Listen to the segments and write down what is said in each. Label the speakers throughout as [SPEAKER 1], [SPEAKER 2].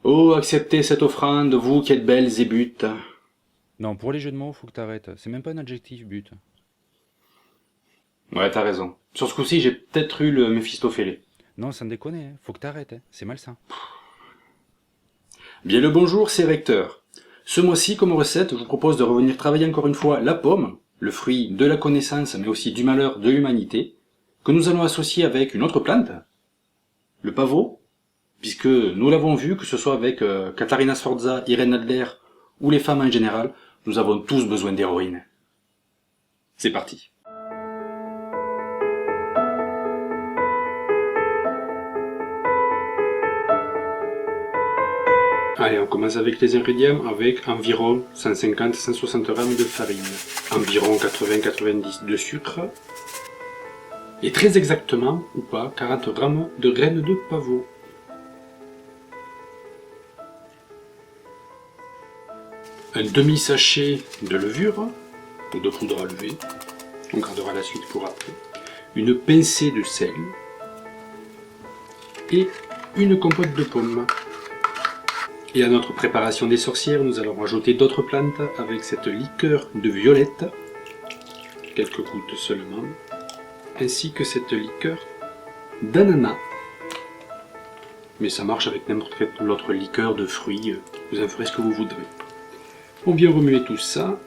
[SPEAKER 1] Oh, acceptez cette offrande, vous qui êtes belles et buttes.
[SPEAKER 2] Non, pour les jeux de mots, faut que t'arrêtes. C'est même pas un adjectif, but.
[SPEAKER 1] Ouais, t'as raison. Sur ce coup-ci, j'ai peut-être eu le Méphistophélé.
[SPEAKER 2] Non, sans déconner, hein. Faut que t'arrêtes, hein. C'est malsain.
[SPEAKER 1] Bien le bonjour, c'est Recteur. Ce mois-ci, comme recette, je vous propose de revenir travailler encore une fois la pomme, le fruit de la connaissance mais aussi du malheur de l'humanité, que nous allons associer avec une autre plante, le pavot, puisque nous l'avons vu, que ce soit avec Katharina Sforza, Irène Adler ou les femmes en général, nous avons tous besoin d'héroïne. C'est parti. Allez, on commence avec les ingrédients, avec environ 150-160 g de farine, environ 80-90 de sucre, et très exactement, ou pas, 40 g de graines de pavot. Un demi-sachet de levure, ou de poudre à lever, on gardera la suite pour après, une pincée de sel, et une compote de pommes. Et à notre préparation des sorcières, nous allons rajouter d'autres plantes avec cette liqueur de violette, quelques gouttes seulement, ainsi que cette liqueur d'ananas. Mais ça marche avec n'importe quelle autre liqueur de fruits, vous en ferez ce que vous voudrez. On vient remuer tout ça,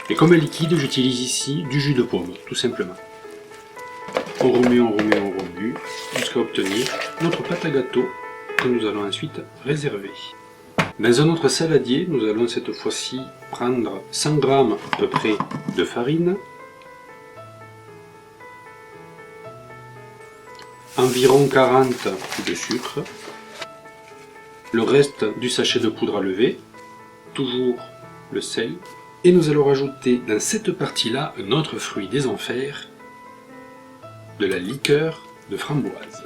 [SPEAKER 1] et comme un liquide, j'utilise ici du jus de pomme, tout simplement. On remue, jusqu'à obtenir notre pâte à gâteau que nous allons ensuite réserver. Dans un autre saladier, nous allons cette fois-ci prendre 100 g à peu près de farine, environ 40 de sucre, le reste du sachet de poudre à lever, toujours le sel, et nous allons rajouter dans cette partie-là un autre fruit des enfers, de la liqueur de framboise.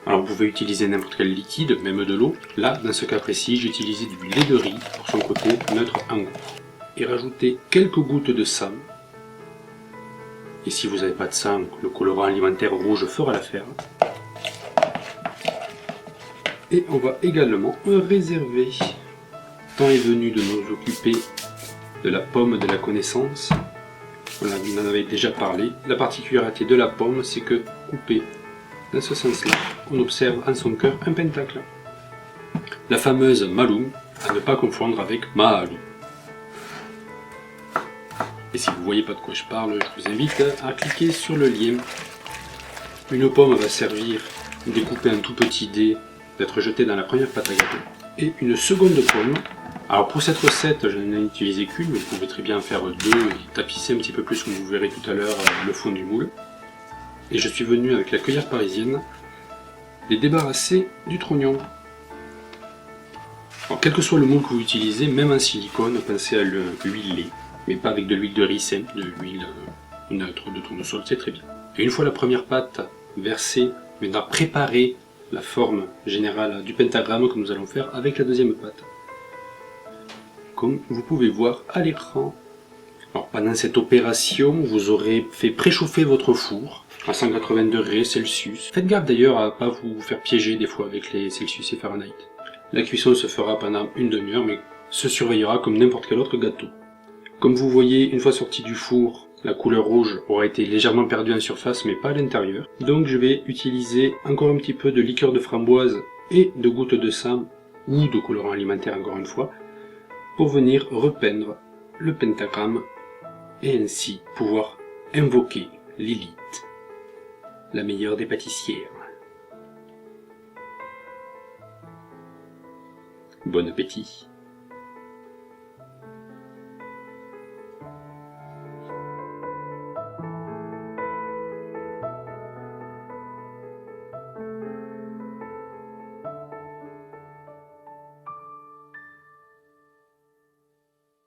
[SPEAKER 1] Alors vous pouvez utiliser n'importe quel liquide, même de l'eau. Là, dans ce cas précis, j'ai utilisé du lait de riz pour son côté neutre en goût. Et rajouter quelques gouttes de sang. Et si vous n'avez pas de sang, le colorant alimentaire rouge fera l'affaire. Et on va également réserver. Le temps est venu de nous occuper de la pomme de la connaissance. Voilà, on en avait déjà parlé. La particularité de la pomme, c'est que coupée dans ce sens-là, on observe en son cœur un pentacle. La fameuse Maloum, à ne pas confondre avec Mahalou. Et si vous ne voyez pas de quoi je parle, je vous invite à cliquer sur le lien. Une pomme va servir, découpée en tout petit dé, d'être jetée dans la première pâte à gâteau. Et une seconde pomme. Alors pour cette recette, je n'en ai utilisé qu'une, mais vous pouvez très bien en faire deux et tapisser un petit peu plus, comme vous verrez tout à l'heure, le fond du moule. Et je suis venu avec la cueillère parisienne les débarrasser du trognon. Alors, quel que soit le moule que vous utilisez, même en silicone, pensez à l'huiler, mais pas avec de l'huile de ricin, de l'huile neutre de tournesol, c'est très bien. Et une fois la première pâte versée, on viendra préparer la forme générale du pentagramme que nous allons faire avec la deuxième pâte. Comme vous pouvez voir à l'écran. Alors, pendant cette opération, vous aurez fait préchauffer votre four à 180 degrés Celsius. Faites gaffe d'ailleurs à ne pas vous faire piéger des fois avec les Celsius et Fahrenheit. La cuisson se fera pendant une demi-heure, mais se surveillera comme n'importe quel autre gâteau. Comme vous voyez, une fois sorti du four, la couleur rouge aura été légèrement perdue en surface, mais pas à l'intérieur. Donc je vais utiliser encore un petit peu de liqueur de framboise et de gouttes de sang, ou de colorant alimentaire encore une fois, pour venir repeindre le pentagramme et ainsi pouvoir invoquer Lilith, la meilleure des pâtissières. Bon appétit!